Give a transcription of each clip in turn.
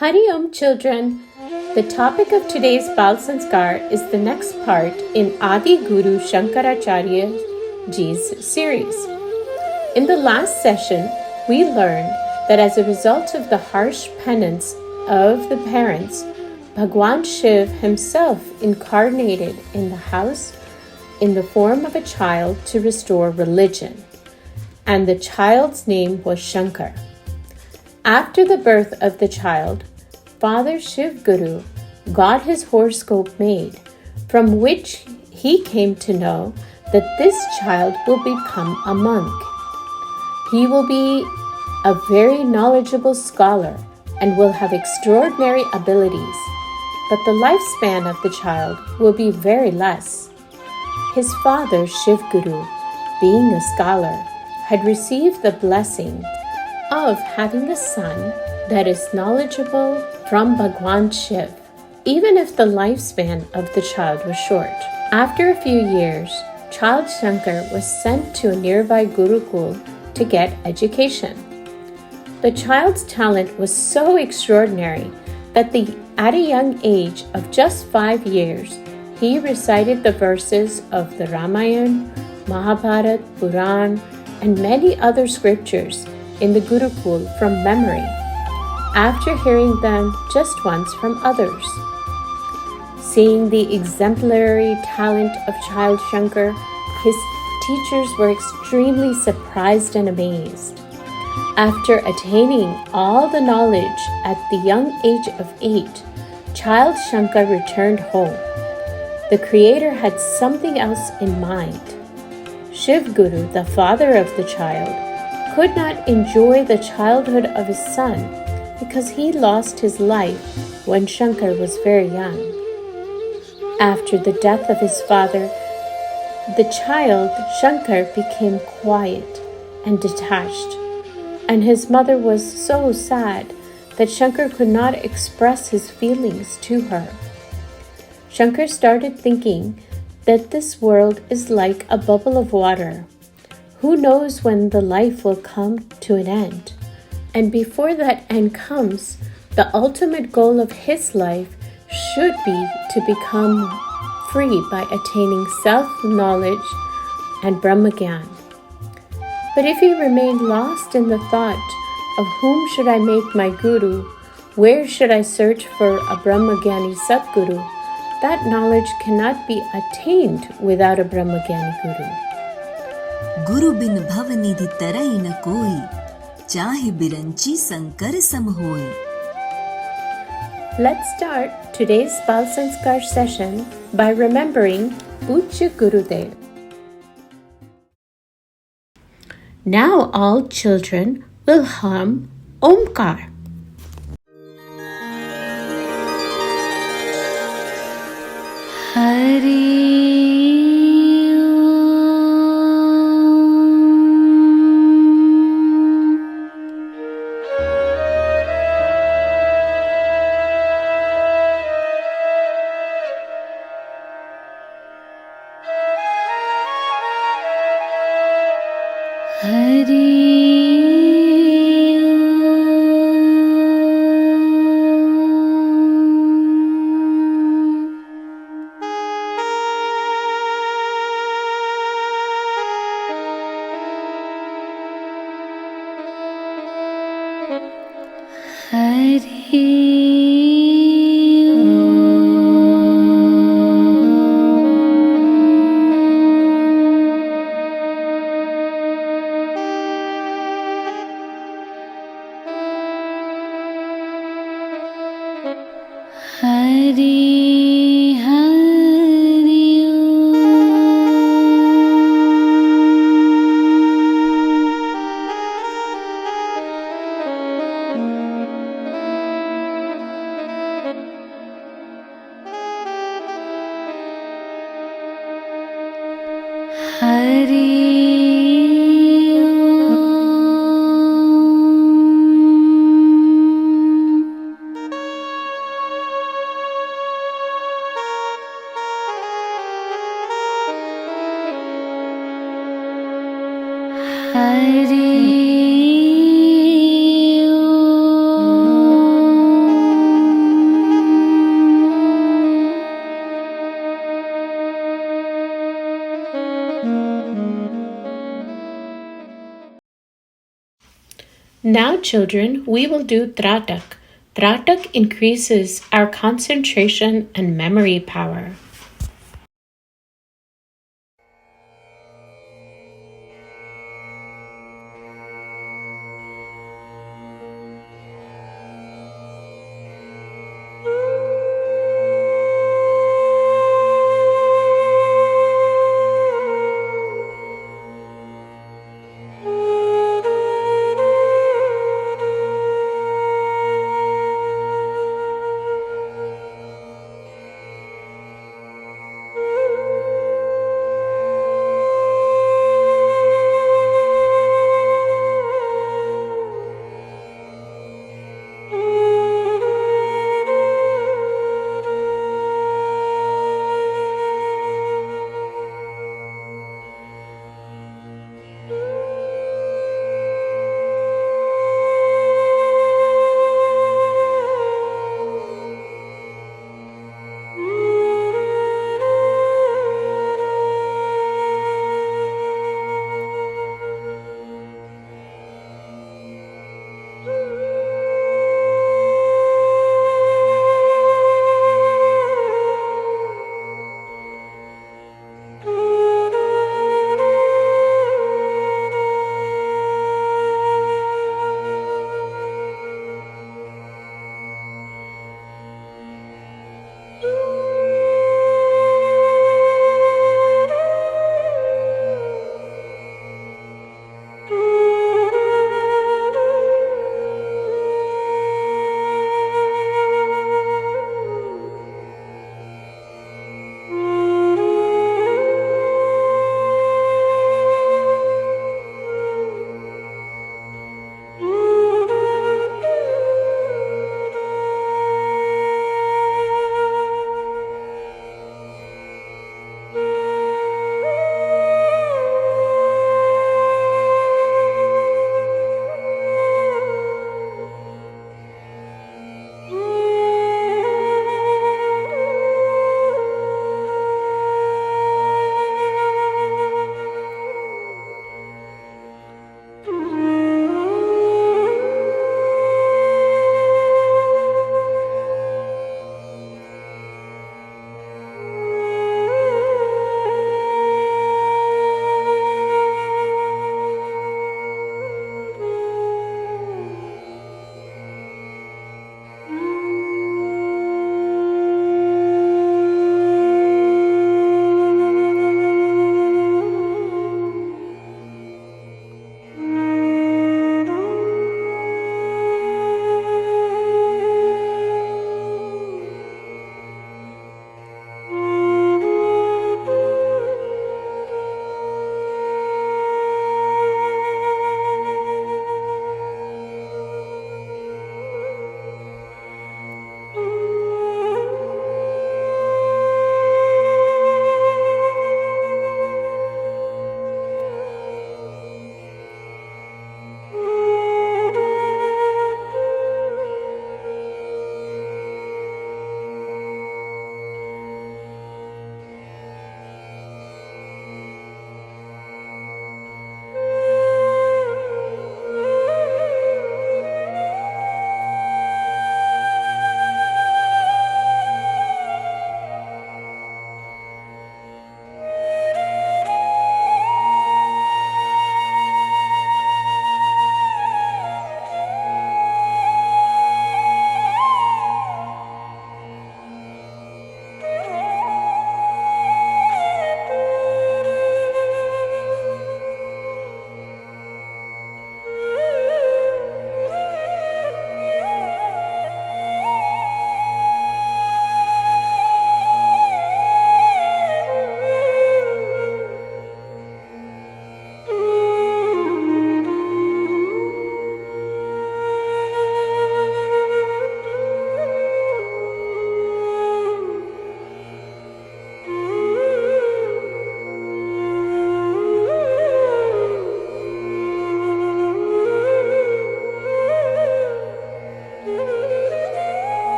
Hari Om children, the topic of today's Bal Sanskar is the next part in Adi Guru Shankaracharya ji's series. In the last session, we learned that as a result of the harsh penance of the parents, Bhagwan Shiv himself incarnated in the house in the form of a child to restore religion, and the child's name was Shankar. After the birth of the child, Father Shivguru got his horoscope made, from which he came to know that this child will become a monk. He will be a very knowledgeable scholar and will have extraordinary abilities, but the lifespan of the child will be very less. His father, Shivguru, being a scholar, had received the blessing of having a son that is knowledgeable from Bhagwan Shiv, even if the lifespan of the child was short. After a few years, child Shankar was sent to a nearby Gurukul to get education. The child's talent was so extraordinary that at a young age of just 5 years, he recited the verses of the Ramayana, Mahabharata, Puran, and many other scriptures in the Gurukul from memory, after hearing them just once from others. Seeing the exemplary talent of child Shankar, his teachers were extremely surprised and amazed. After attaining all the knowledge at the young age of 8, child Shankar returned home. The Creator had something else in mind. Shivguru, the father of the child, could not enjoy the childhood of his son because he lost his life when Shankar was very young. After the death of his father, the child Shankar became quiet and detached, and his mother was so sad that Shankar could not express his feelings to her. Shankar started thinking that this world is like a bubble of water. Who knows when the life will come to an end? And before that end comes, the ultimate goal of his life should be to become free by attaining self-knowledge and Brahmagyan. But if he remained lost in the thought of whom should I make my guru, where should I search for a Brahmagyani Sadguru, that knowledge cannot be attained without a Brahmagyani Guru. Guru bin bhavanidhi tarai na koi, chahe biranchi sankar sam hoi. Let's start today's Bal Sanskar session by remembering Pujya Gurudev. Now all children will hum Omkar. Hari Om. Now, children, we will do tratak. Tratak increases our concentration and memory power.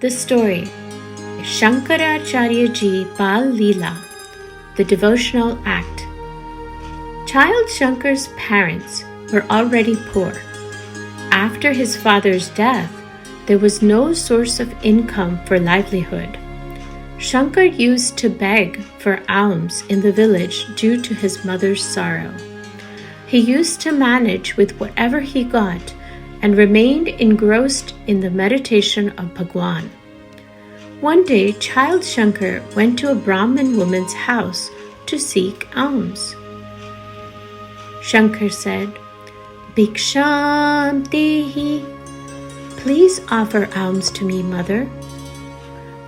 The story, Shankaracharya Ji Bal Leela, the devotional act. Child Shankar's parents were already poor. After his father's death, there was no source of income for livelihood. Shankar used to beg for alms in the village due to his mother's sorrow. He used to manage with whatever he got and remained engrossed in the meditation of Bhagwan. One day, child Shankar went to a Brahmin woman's house to seek alms. Shankar said, "Bhiksham dehi, please offer alms to me, mother."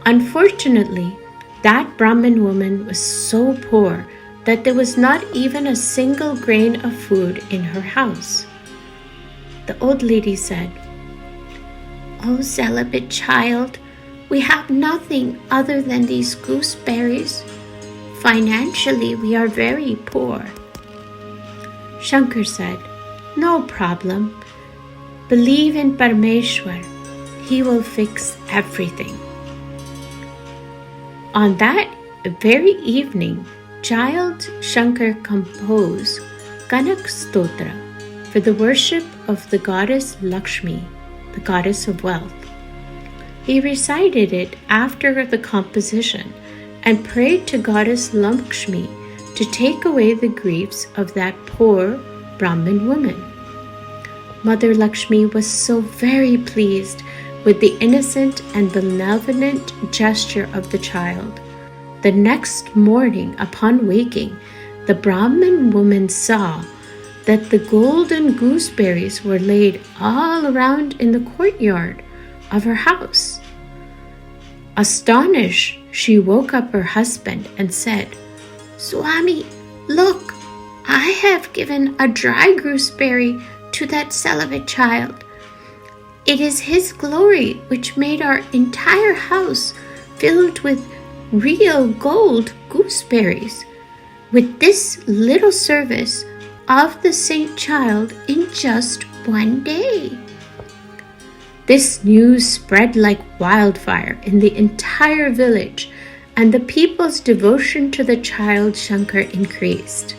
Unfortunately, that Brahmin woman was so poor that there was not even a single grain of food in her house. The old lady said, "O celibate child, we have nothing other than these gooseberries. Financially, we are very poor." Shankar said, "No problem. Believe in Parameshwar. He will fix everything." On that very evening, child Shankar composed Kanak Stotra for the worship of the goddess Lakshmi, the goddess of wealth. He recited it after the composition and prayed to goddess Lakshmi to take away the griefs of that poor Brahmin woman. Mother Lakshmi was so very pleased with the innocent and benevolent gesture of the child. The next morning, upon waking, the Brahmin woman saw that the golden gooseberries were laid all around in the courtyard of her house. Astonished, she woke up her husband and said, "Swami, look, I have given a dry gooseberry to that celibate child. It is his glory which made our entire house filled with real gold gooseberries. With this little service of the saint child in just one day." This news spread like wildfire in the entire village, and the people's devotion to the child Shankar increased.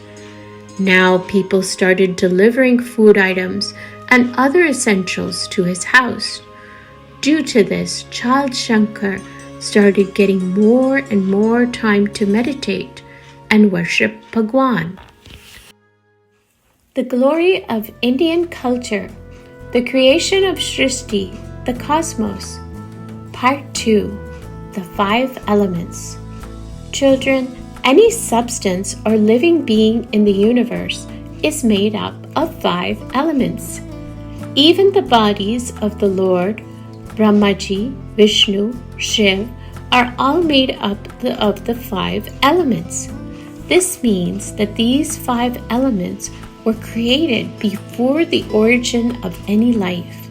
Now people started delivering food items and other essentials to his house. Due to this, child Shankar started getting more and more time to meditate and worship Bhagwan. The glory of Indian culture, the creation of Srishti, the cosmos. Part 2, the 5 elements. Children, any substance or living being in the universe is made up of 5 elements. Even the bodies of the Lord, Brahmaji, Vishnu, Shiv are all made up of the 5 elements. This means that these 5 elements were created before the origin of any life.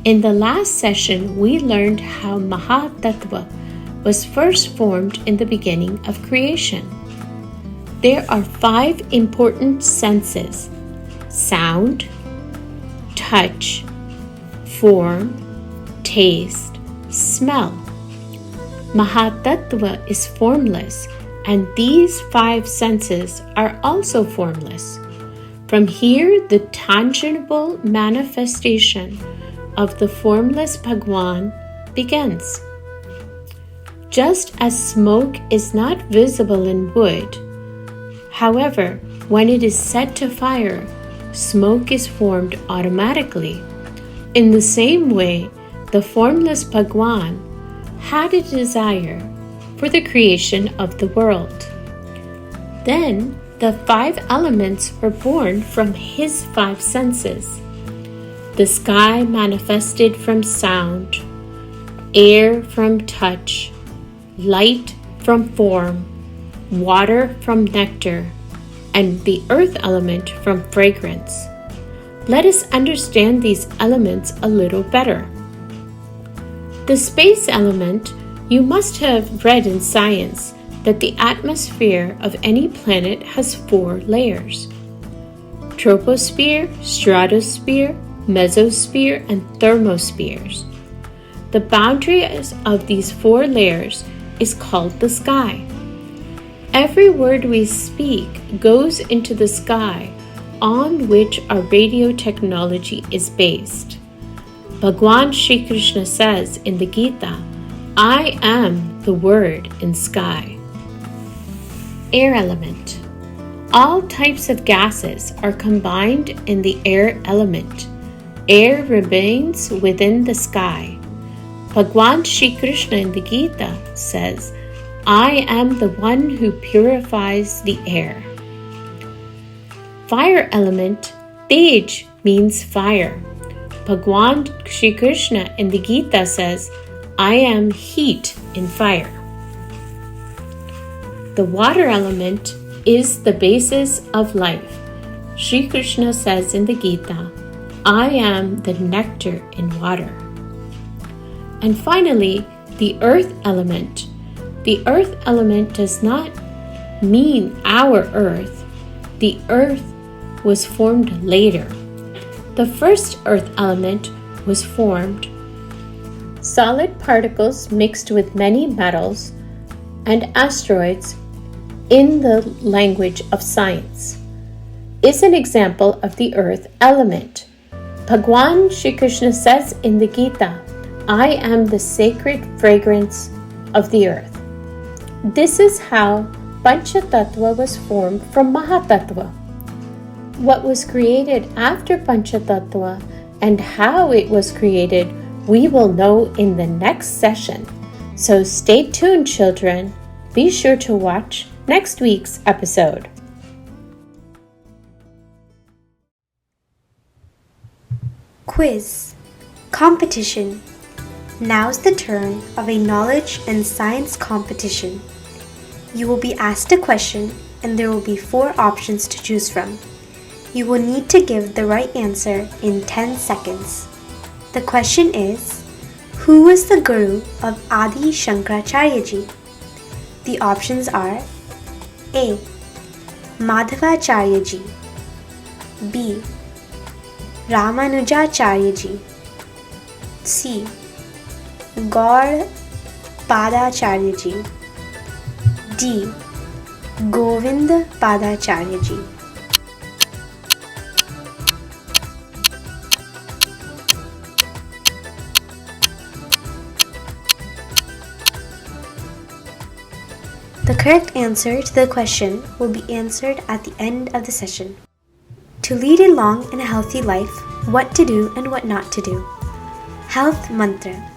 In the last session, we learned how Mahadev was first formed in the beginning of creation. There are 5 important senses: sound, touch, form, taste, smell. Mahadev is formless, and these 5 senses are also formless. From here, the tangible manifestation of the formless Bhagwan begins. Just as smoke is not visible in wood, however, when it is set to fire, smoke is formed automatically. In the same way, the formless Bhagwan had a desire for the creation of the world. Then the 5 elements were born from his 5 senses. The sky manifested from sound, air from touch, light from form, water from nectar, and the earth element from fragrance. Let us understand these elements a little better. The space element, you must have read in science that the atmosphere of any planet has 4 layers: troposphere, stratosphere, mesosphere, and thermospheres. The boundaries of these 4 layers is called the sky. Every word we speak goes into the sky on which our radio technology is based. Bhagwan Shri Krishna says in the Gita, I am the word in sky. Air element. All types of gases are combined in the air element. Air remains within the sky. Bhagwan Shri Krishna in the Gita says, I am the one who purifies the air. Fire element, Tej, means fire. Bhagwan Shri Krishna in the Gita says, I am heat in fire. The water element is the basis of life. Shri Krishna says in the Gita, I am the nectar in water. And finally, the earth element. The earth element does not mean our earth. The earth was formed later. The first earth element was formed solid particles mixed with many metals and asteroids in the language of science is an example of the earth element. Bhagwan Shri Krishna says in the Gita, I am the sacred fragrance of the earth. This is how Panchatattva was formed from Mahatattva. What was created after Panchatattva and how it was created, we will know in the next session. So stay tuned, children. Be sure to watch next week's episode. Quiz. Competition. Now's the turn of a knowledge and science competition. You will be asked a question and there will be 4 options to choose from. You will need to give the right answer in 10 seconds. The question is, who was the guru of Adishankaracharya ji? The options are A. Madhavacharya ji, B. Ramanujacharya ji, C. Govindpad ji, D. Govindpad ji. The correct answer to the question will be answered at the end of the session. To lead a long and healthy life, what to do and what not to do. Health mantra.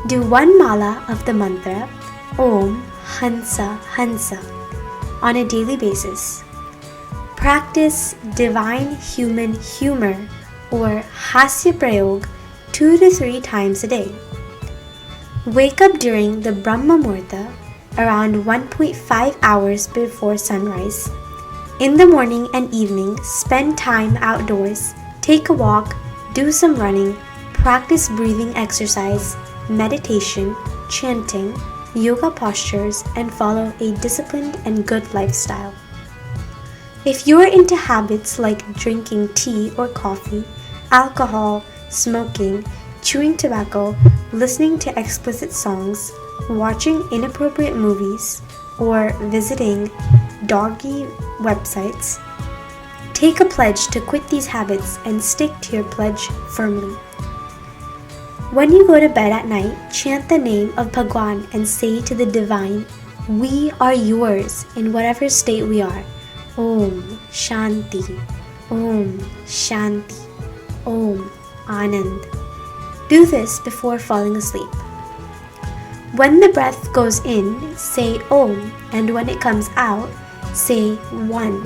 Do 1 mala of the mantra Om Hansa Hansa on a daily basis. Practice divine human humor or hasya prayog 2 to 3 times a day. Wake up during the Brahma Muhurta around 1.5 hours before sunrise. In the morning and evening, spend time outdoors, take a walk, do some running, practice breathing exercise, meditation, chanting, yoga postures, and follow a disciplined and good lifestyle. If you're into habits like drinking tea or coffee, alcohol, smoking, chewing tobacco, listening to explicit songs, watching inappropriate movies, or visiting doggy websites, take a pledge to quit these habits and stick to your pledge firmly. When you go to bed at night, chant the name of Bhagwan and say to the divine, we are yours in whatever state we are. Om Shanti, Om Shanti, Om Anand. Do this before falling asleep. When the breath goes in, say Om, and when it comes out, say 1.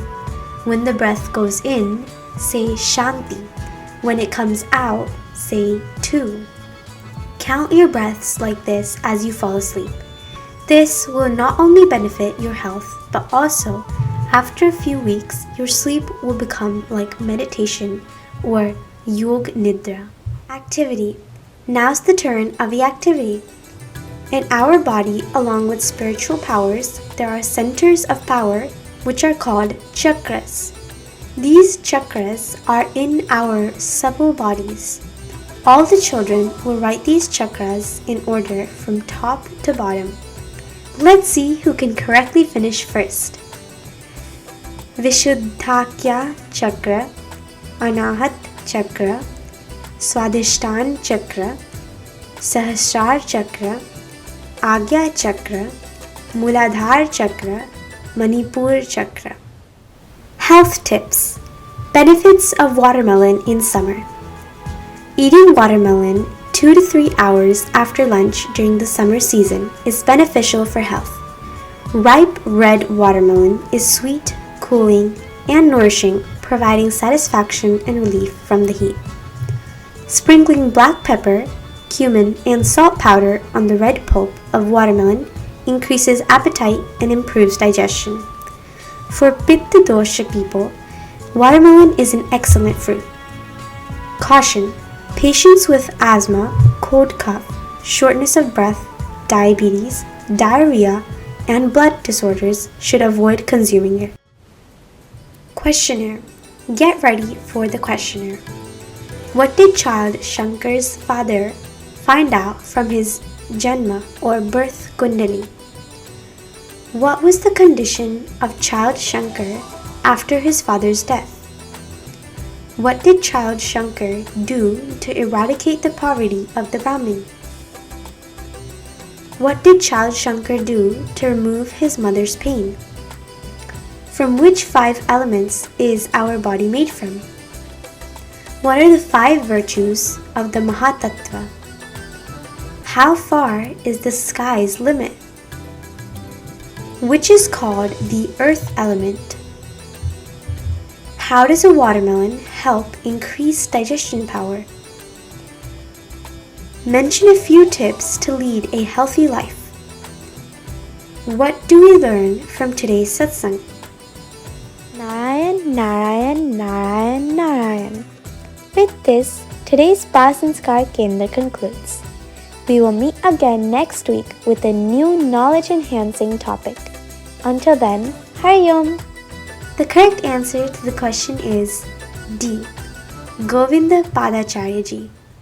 When the breath goes in, say Shanti. When it comes out, say 2. Count your breaths like this as you fall asleep. This will not only benefit your health, but also, after a few weeks, your sleep will become like meditation or yog nidra. Activity. Now's the turn of the activity. In our body, along with spiritual powers, there are centers of power which are called chakras. These chakras are in our supple bodies. All the children will write these chakras in order from top to bottom. Let's see who can correctly finish first. Vishuddhakya chakra, Anahat chakra, Swadhishtan chakra, Sahasrar chakra, Agya chakra, Muladhar chakra, Manipur chakra. Health tips. Benefits of watermelon in summer. Eating watermelon 2 to 3 hours after lunch during the summer season is beneficial for health. Ripe red watermelon is sweet, cooling, and nourishing, providing satisfaction and relief from the heat. Sprinkling black pepper, cumin, and salt powder on the red pulp of watermelon increases appetite and improves digestion. For Pitta dosha people, watermelon is an excellent fruit. Caution: patients with asthma, cold cough, shortness of breath, diabetes, diarrhea, and blood disorders should avoid consuming it. Questionnaire. Get ready for the questionnaire. What did child Shankar's father find out from his Janma or birth kundali? What was the condition of child Shankar after his father's death? What did child Shankar do to eradicate the poverty of the Brahmin? What did child Shankar do to remove his mother's pain? From which 5 elements is our body made from? What are the 5 virtues of the Mahatattva? How far is the sky's limit? Which is called the earth element? How does a watermelon help increase digestion power? Mention a few tips to lead a healthy life. What do we learn from today's satsang? Narayan, Narayan, Narayan, Narayan. With this, today's Sanskar Kendra concludes. We will meet again next week with a new knowledge-enhancing topic. Until then, Hari Om! The correct answer to the question is D. Govindpad Ji.